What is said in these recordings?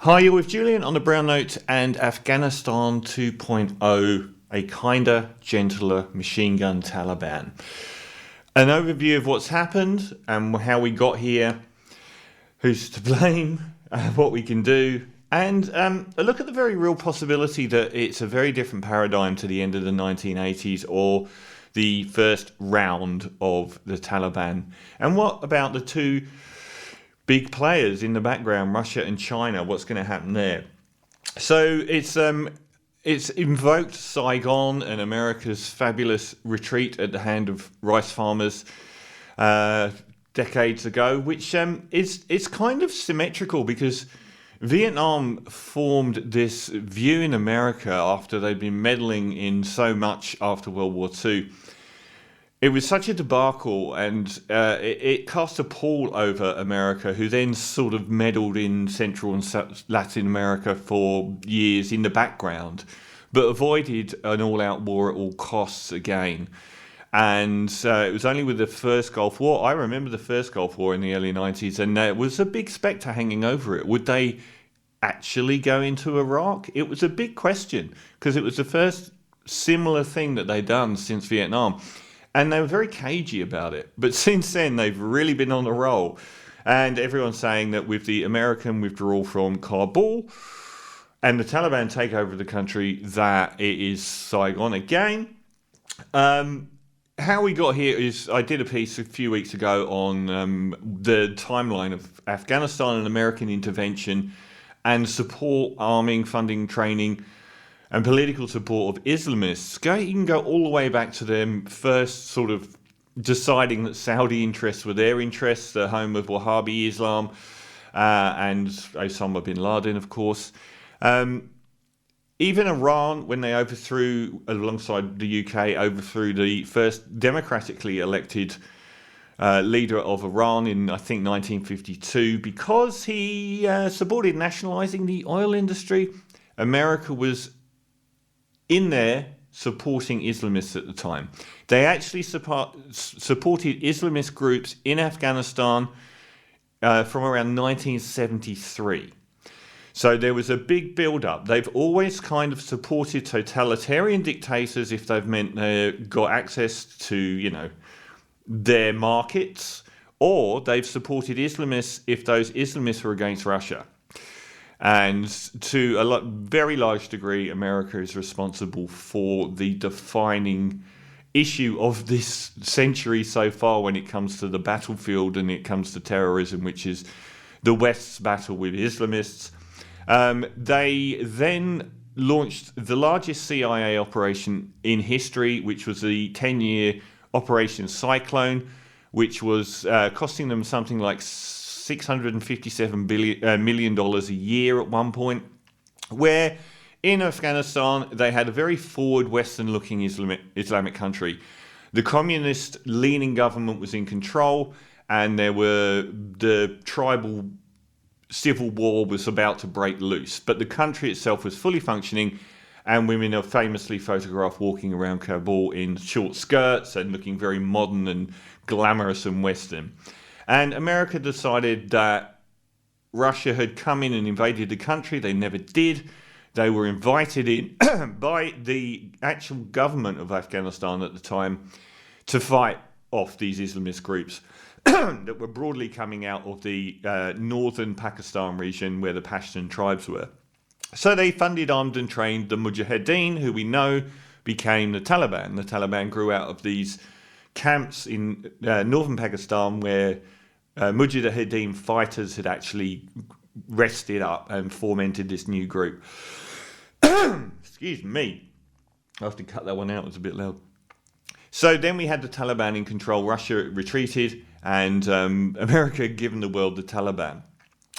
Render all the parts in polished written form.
Hi, you're with Julian on the Brown Note and Afghanistan 2.0, a kinder, gentler machine gun Taliban. An overview of what's happened and how we got here, who's to blame, what we can do, and a look at the very real possibility that it's a very different paradigm to the end of the 1980s or the first round of the Taliban. And what about the two big players in the background, Russia and China? What's going to happen there? So it's invoked Saigon and America's fabulous retreat at the hand of rice farmers decades ago, which is kind of symmetrical because Vietnam formed this view in America after they'd been meddling in so much after World War II. It was such a debacle, and it cast a pall over America, who then sort of meddled in Central and Latin America for years in the background, but avoided an all-out war at all costs again. And it was only with the first Gulf War. I remember the first Gulf War in the early 90s, and there was a big spectre hanging over it. Would they actually go into Iraq? It was a big question, because it was the first similar thing that they'd done since Vietnam. And they were very cagey about it. But since then, they've really been on a roll. And everyone's saying that with the American withdrawal from Kabul and the Taliban takeover of the country, that it is Saigon again. How we got here is, I did a piece a few weeks ago on the timeline of Afghanistan and American intervention and support, arming, funding, training, and political support of Islamists. You can go all the way back to them first sort of deciding that Saudi interests were their interests, the home of Wahhabi Islam, and Osama bin Laden, of course. Even Iran, when they overthrew, alongside the UK, overthrew the first democratically elected leader of Iran in, I think, 1952, because he supported nationalising the oil industry. America was in there supporting Islamists at the time. They actually supported Islamist groups in Afghanistan from around 1973. So there was a big build-up. They've always kind of supported totalitarian dictators if they've meant they got access to, their markets, or they've supported Islamists if those Islamists were against Russia. And to a very large degree, America is responsible for the defining issue of this century so far when it comes to the battlefield and it comes to terrorism, which is the West's battle with Islamists. They then launched the largest CIA operation in history, which was the 10-year Operation Cyclone, which was costing them something like $657 million a year at one point, where in Afghanistan they had a very forward Western-looking Islamic country. The communist-leaning government was in control, and the tribal civil war was about to break loose. But the country itself was fully functioning, and women are famously photographed walking around Kabul in short skirts and looking very modern and glamorous and Western. And America decided that Russia had come in and invaded the country. They never did. They were invited in by the actual government of Afghanistan at the time to fight off these Islamist groups that were broadly coming out of the northern Pakistan region where the Pashtun tribes were. So they funded, armed and trained the Mujahideen, who we know became the Taliban. The Taliban grew out of these camps in northern Pakistan where Mujahideen fighters had actually rested up and fomented this new group. Excuse me. I have to cut that one out, it was a bit loud. So then we had the Taliban in control. Russia retreated, and America had given the world the Taliban.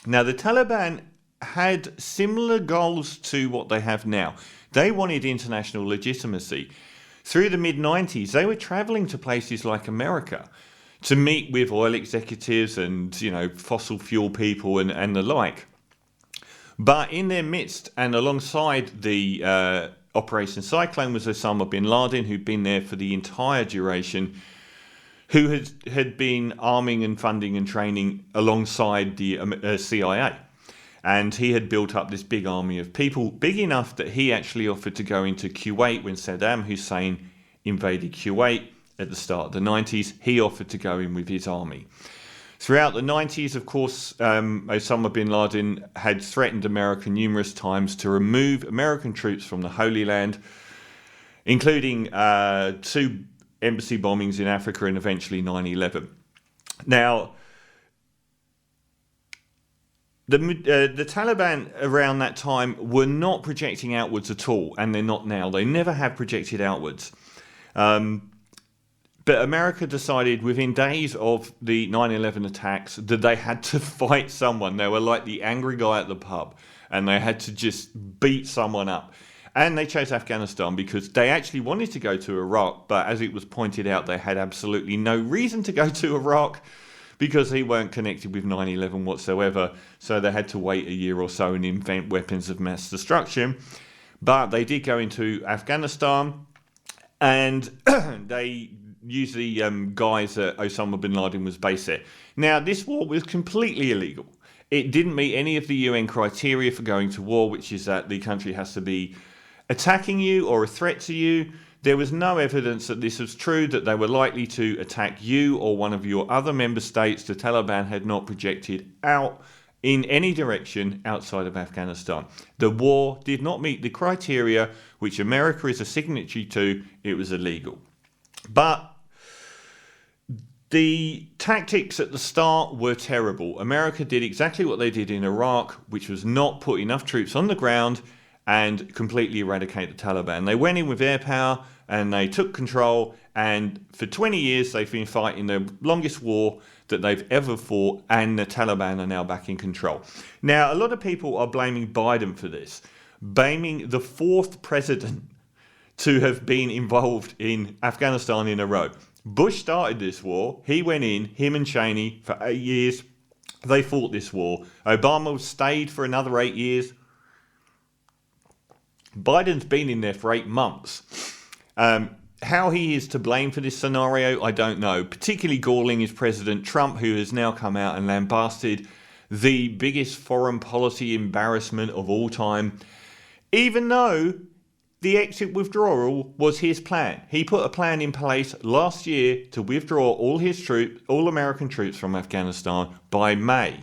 Now, the Taliban had similar goals to what they have now. They wanted international legitimacy. Through the mid-90s, they were traveling to places like America to meet with oil executives and, fossil fuel people and the like. But in their midst and alongside the Operation Cyclone was Osama bin Laden, who'd been there for the entire duration, who had been arming and funding and training alongside the CIA. And he had built up this big army of people, big enough that he actually offered to go into Kuwait when Saddam Hussein invaded Kuwait at the start of the 90s. He offered to go in with his army. Throughout the 90s, of course, Osama bin Laden had threatened America numerous times to remove American troops from the Holy Land, including 2 embassy bombings in Africa and eventually 9/11. Now, the Taliban around that time were not projecting outwards at all, and they're not now. They never have projected outwards. But America decided within days of the 9/11 attacks that they had to fight someone. They were like the angry guy at the pub, and they had to just beat someone up. And they chose Afghanistan because they actually wanted to go to Iraq, but as it was pointed out, they had absolutely no reason to go to Iraq because they weren't connected with 9/11 whatsoever. So they had to wait a year or so and invent weapons of mass destruction. But they did go into Afghanistan, and they used the guys that Osama bin Laden was based there. Now, this war was completely illegal. It didn't meet any of the UN criteria for going to war, which is that the country has to be attacking you or a threat to you. There was no evidence that this was true, that they were likely to attack you or one of your other member states. The Taliban had not projected out in any direction outside of Afghanistan. The war did not meet the criteria which America is a signatory to. It was illegal. But the tactics at the start were terrible. America did exactly what they did in Iraq, which was not put enough troops on the ground and completely eradicate the Taliban. They went in with air power and they took control, and for 20 years they've been fighting the longest war that they've ever fought, and the Taliban are now back in control. Now, a lot of people are blaming Biden for this, blaming the 4th president to have been involved in Afghanistan in a row. Bush started this war. He went in, him and Cheney, for 8 years. They fought this war. Obama stayed for another 8 years. Biden's been in there for 8 months. How he is to blame for this scenario, I don't know. Particularly galling is President Trump, who has now come out and lambasted the biggest foreign policy embarrassment of all time, even though the exit withdrawal was his plan. He put a plan in place last year to withdraw all his troops, all American troops from Afghanistan by May.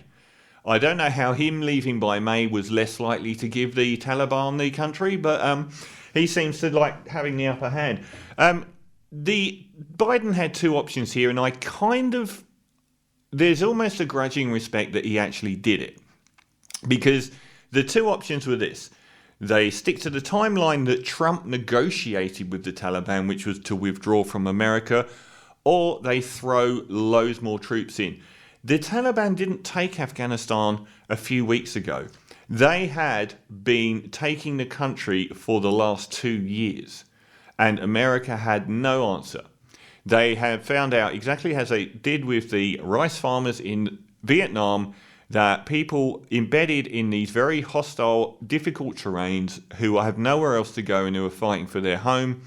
I don't know how him leaving by May was less likely to give the Taliban the country, but he seems to like having the upper hand. Biden had 2 options here, and there's almost a grudging respect that he actually did it. Because the 2 options were this. They stick to the timeline that Trump negotiated with the Taliban, which was to withdraw from America, or they throw loads more troops in. The Taliban didn't take Afghanistan a few weeks ago. They had been taking the country for the last 2 years, and America had no answer. They had found out exactly as they did with the rice farmers in Vietnam, that people embedded in these very hostile, difficult terrains who have nowhere else to go and who are fighting for their home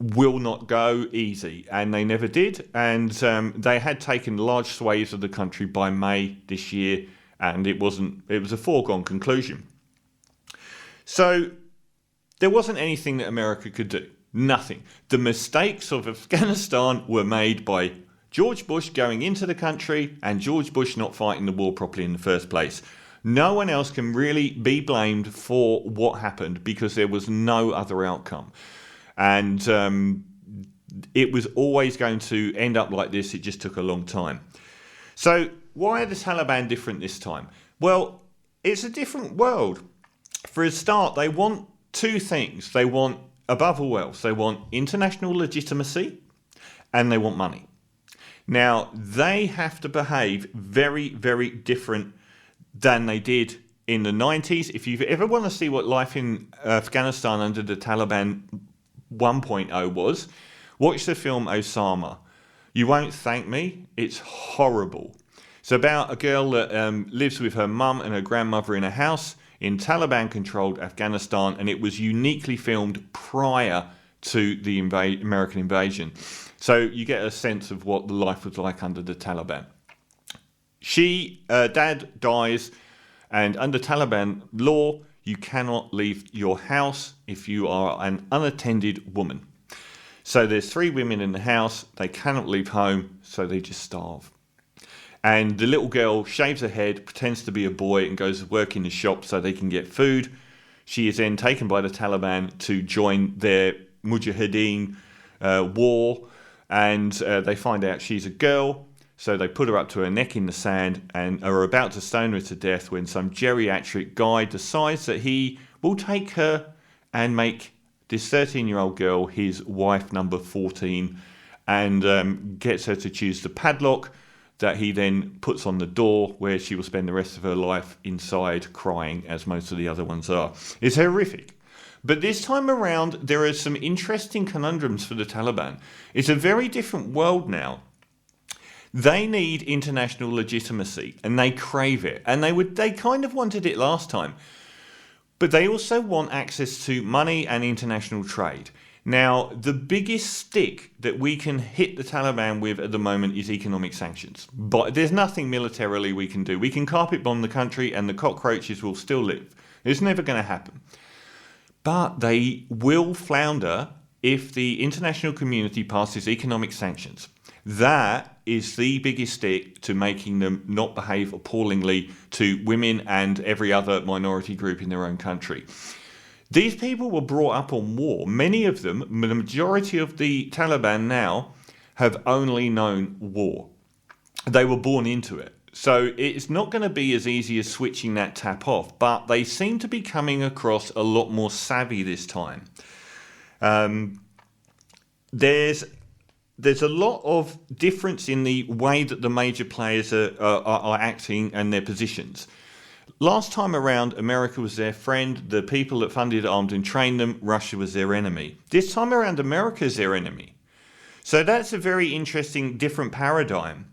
will not go easy. And they never did. And they had taken large swathes of the country by May this year, and it was a foregone conclusion. So there wasn't anything that America could do. Nothing. The mistakes of Afghanistan were made by George Bush going into the country and George Bush not fighting the war properly in the first place. No one else can really be blamed for what happened because there was no other outcome. And it was always going to end up like this. It just took a long time. So why are the Taliban different this time? Well, it's a different world. For a start, they want 2 things. They want, above all else, they want international legitimacy and they want money. Now, they have to behave very, very different than they did in the 90s. If you ever want to see what life in Afghanistan under the Taliban 1.0 was, watch the film Osama. You won't thank me. It's horrible. It's about a girl that lives with her mum and her grandmother in a house in Taliban-controlled Afghanistan, and it was uniquely filmed prior to the American invasion. So you get a sense of what the life was like under the Taliban. Dad dies And under Taliban law, you cannot leave your house if you are an unattended woman. So there's 3 women in the house. They cannot leave home, so they just starve. And the little girl shaves her head, pretends to be a boy, and goes to work in the shop so they can get food. She is then taken by the Taliban to join their Mujahideen war, and they find out she's a girl. So they put her up to her neck in the sand and are about to stone her to death when some geriatric guy decides that he will take her and make this 13-year-old girl his wife number 14, and gets her to choose the padlock that he then puts on the door, where she will spend the rest of her life inside crying, as most of the other ones are. It's horrific. But this time around, there are some interesting conundrums for the Taliban. It's a very different world now. They need international legitimacy, and they crave it. And they kind of wanted it last time. But they also want access to money and international trade. Now, the biggest stick that we can hit the Taliban with at the moment is economic sanctions. But there's nothing militarily we can do. We can carpet bomb the country and the cockroaches will still live. It's never going to happen. But they will flounder if the international community passes economic sanctions. That is the biggest stick to making them not behave appallingly to women and every other minority group in their own country. These people were brought up on war. Many of them, the majority of the Taliban now, have only known war. They were born into it. So it's not going to be as easy as switching that tap off, but they seem to be coming across a lot more savvy this time. There's a lot of difference in the way that the major players are acting and their positions. Last time around, America was their friend. The people that funded, armed and trained them, Russia was their enemy. This time around, America is their enemy. So that's a very interesting, different paradigm.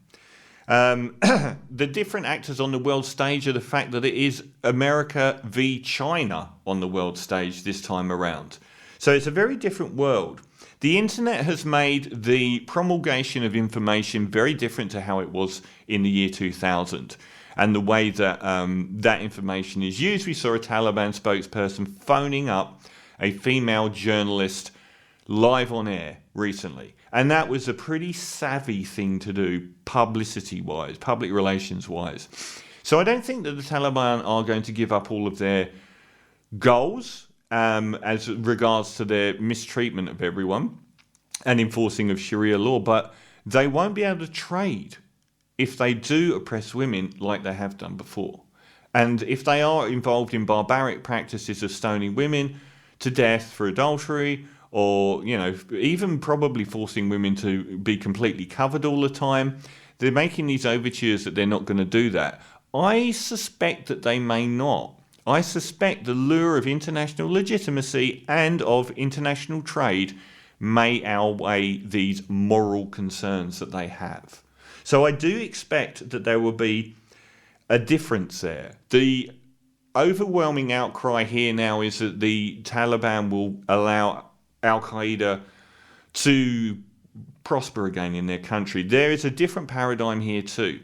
The different actors on the world stage are the fact that it is America v China on the world stage this time around. So it's a very different world. The internet has made the promulgation of information very different to how it was in the year 2000. And the way that that information is used. We saw a Taliban spokesperson phoning up a female journalist live on air recently. And that was a pretty savvy thing to do, publicity-wise, public relations-wise. So I don't think that the Taliban are going to give up all of their goals as regards to their mistreatment of everyone and enforcing of Sharia law, but they won't be able to trade if they do oppress women like they have done before. And if they are involved in barbaric practices of stoning women to death for adultery, or, even probably forcing women to be completely covered all the time, they're making these overtures that they're not going to do that. I suspect that they may not. I suspect the lure of international legitimacy and of international trade may outweigh these moral concerns that they have. So I do expect that there will be a difference there. The overwhelming outcry here now is that the Taliban will allow Al-Qaeda to prosper again in their country. There is a different paradigm here too.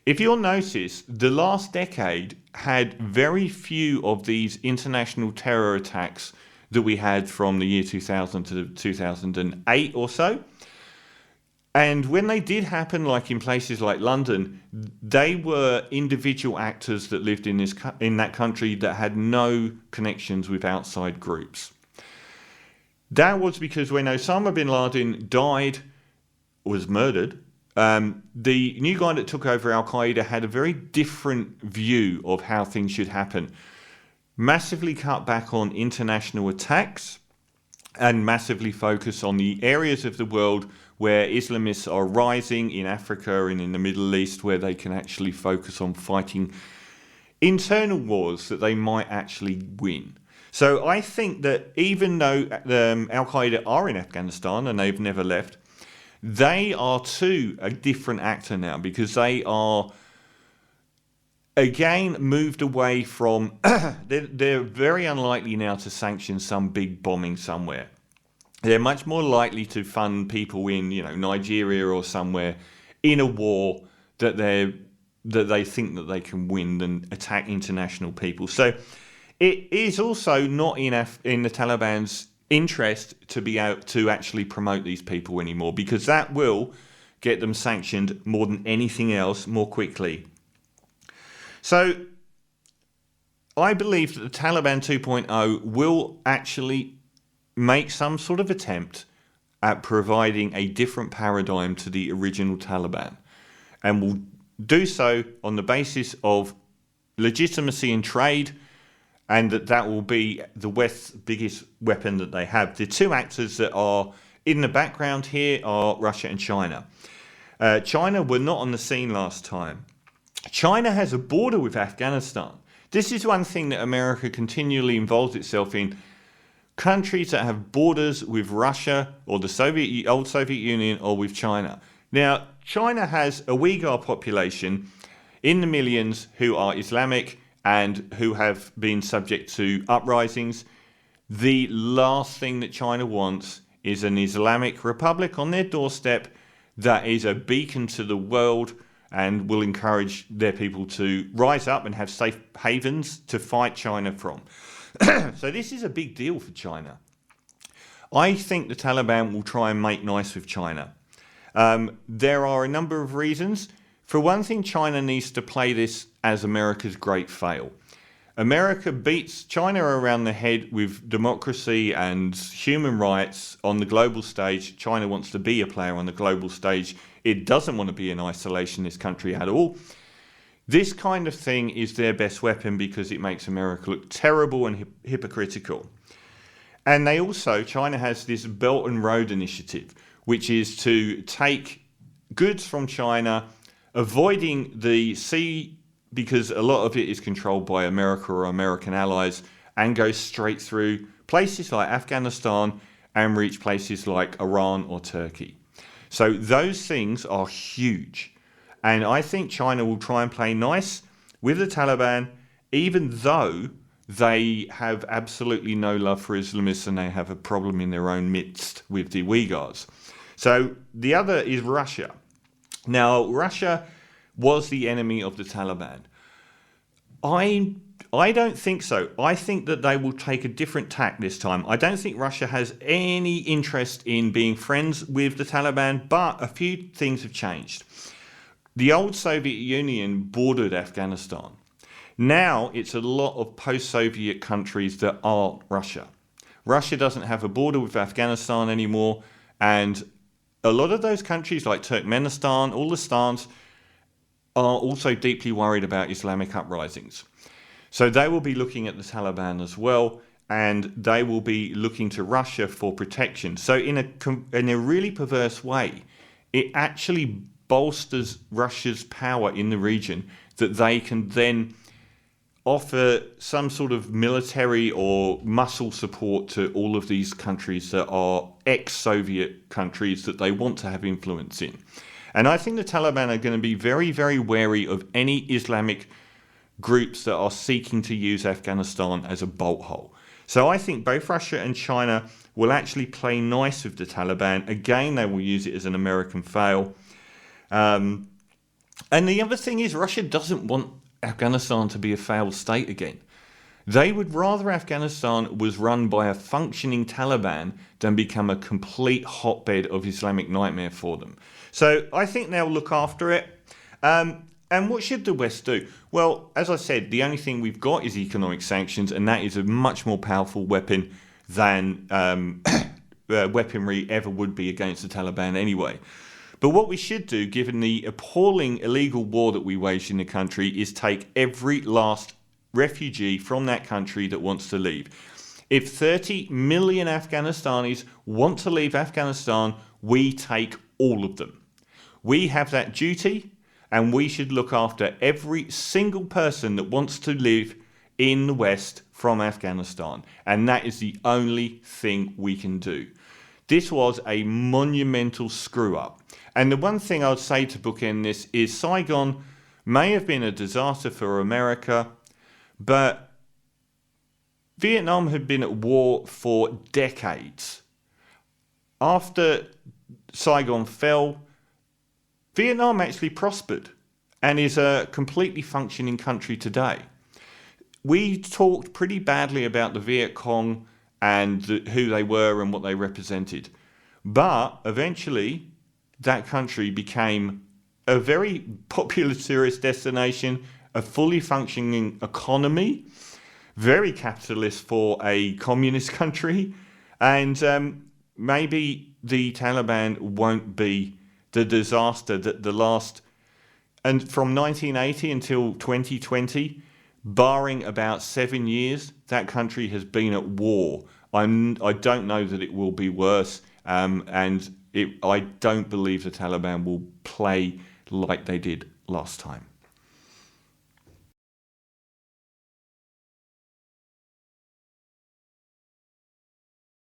If you'll notice, the last decade had very few of these international terror attacks that we had from the year 2000 to 2008 or so. And when they did happen, like in places like London, they were individual actors that lived in that country that had no connections with outside groups. That was because when Osama bin Laden was murdered, the new guy that took over Al-Qaeda had a very different view of how things should happen. Massively cut back on international attacks and massively focus on the areas of the world where Islamists are rising in Africa and in the Middle East, where they can actually focus on fighting internal wars that they might actually win. So I think that even though Al-Qaeda are in Afghanistan and they've never left, they are too a different actor now, because they are again moved away from they're very unlikely now to sanction some big bombing somewhere. They're much more likely to fund people in Nigeria or somewhere in a war that that they think that they can win than attack international people. So it is also not in the Taliban's interest to be able to actually promote these people anymore, because that will get them sanctioned more than anything else more quickly. So I believe that the Taliban 2.0 will actually make some sort of attempt at providing a different paradigm to the original Taliban, and will do so on the basis of legitimacy in trade, and that will be the West's biggest weapon that they have. The two actors that are in the background here are Russia and China. China were not on the scene last time. China has a border with Afghanistan. This is one thing that America continually involves itself in. Countries that have borders with Russia or the old Soviet Union or with China. Now, China has a Uyghur population in the millions who are Islamic and who have been subject to uprisings. The last thing that China wants is an Islamic republic on their doorstep that is a beacon to the world and will encourage their people to rise up and have safe havens to fight China from. So this is a big deal for China. I think the Taliban will try and make nice with China. There are a number of reasons. For one thing, China needs to play this as America's great fail. America beats China around the head with democracy and human rights on the global stage. China wants to be a player on the global stage. It doesn't want to be an isolationist country at all. This kind of thing is their best weapon because it makes America look terrible and hypocritical. And China has this Belt and Road Initiative, which is to take goods from China, avoiding the sea because a lot of it is controlled by America or American allies, and go straight through places like Afghanistan and reach places like Iran or Turkey. So those things are huge. And I think China will try and play nice with the Taliban, even though they have absolutely no love for Islamists and they have a problem in their own midst with the Uyghurs. So the other is Russia. Now, Russia was the enemy of the Taliban. I don't think so. I think that they will take a different tack this time. I don't think Russia has any interest in being friends with the Taliban, but a few things have changed. The old Soviet Union bordered Afghanistan. Now it's a lot of post-Soviet countries that aren't Russia. Russia doesn't have a border with Afghanistan anymore, and a lot of those countries like Turkmenistan, all the stans, are also deeply worried about Islamic uprisings. So they will be looking at the Taliban as well, and they will be looking to Russia for protection. So in a really perverse way, it actually bolsters Russia's power in the region, that they can then offer some sort of military or muscle support to all of these countries that are ex-Soviet countries that they want to have influence in. And I think the Taliban are going to be very, very wary of any Islamic groups that are seeking to use Afghanistan as a bolt hole. So I think both Russia and China will actually play nice with the Taliban. Again, they will use it as an American fail. And the other thing is, Russia doesn't want Afghanistan to be a failed state again. They would rather Afghanistan was run by a functioning Taliban than become a complete hotbed of Islamic nightmare for them. So I think they'll look after it. And what should the West do? Well, as I said, the only thing we've got is economic sanctions, and that is a much more powerful weapon than weaponry ever would be against the Taliban anyway. But what we should do, given the appalling illegal war that we waged in the country, is take every last refugee from that country that wants to leave. If 30 million Afghanistanis want to leave Afghanistan, we take all of them. We have that duty, and we should look after every single person that wants to live in the West from Afghanistan. And that is the only thing we can do. This was a monumental screw-up. And the one thing I would say to bookend this is Saigon may have been a disaster for America, but Vietnam had been at war for decades. After Saigon fell, Vietnam actually prospered. and is a completely functioning country today. We talked pretty badly about the Viet Cong and who they were and what they represented. But eventually, that country became a very popular tourist destination, a fully functioning economy, very capitalist for a communist country, and maybe the Taliban won't be the disaster that the last, and from 1980 until 2020, barring about 7 years, that country has been at war. I don't know that it will be worse, and I don't believe the Taliban will play like they did last time.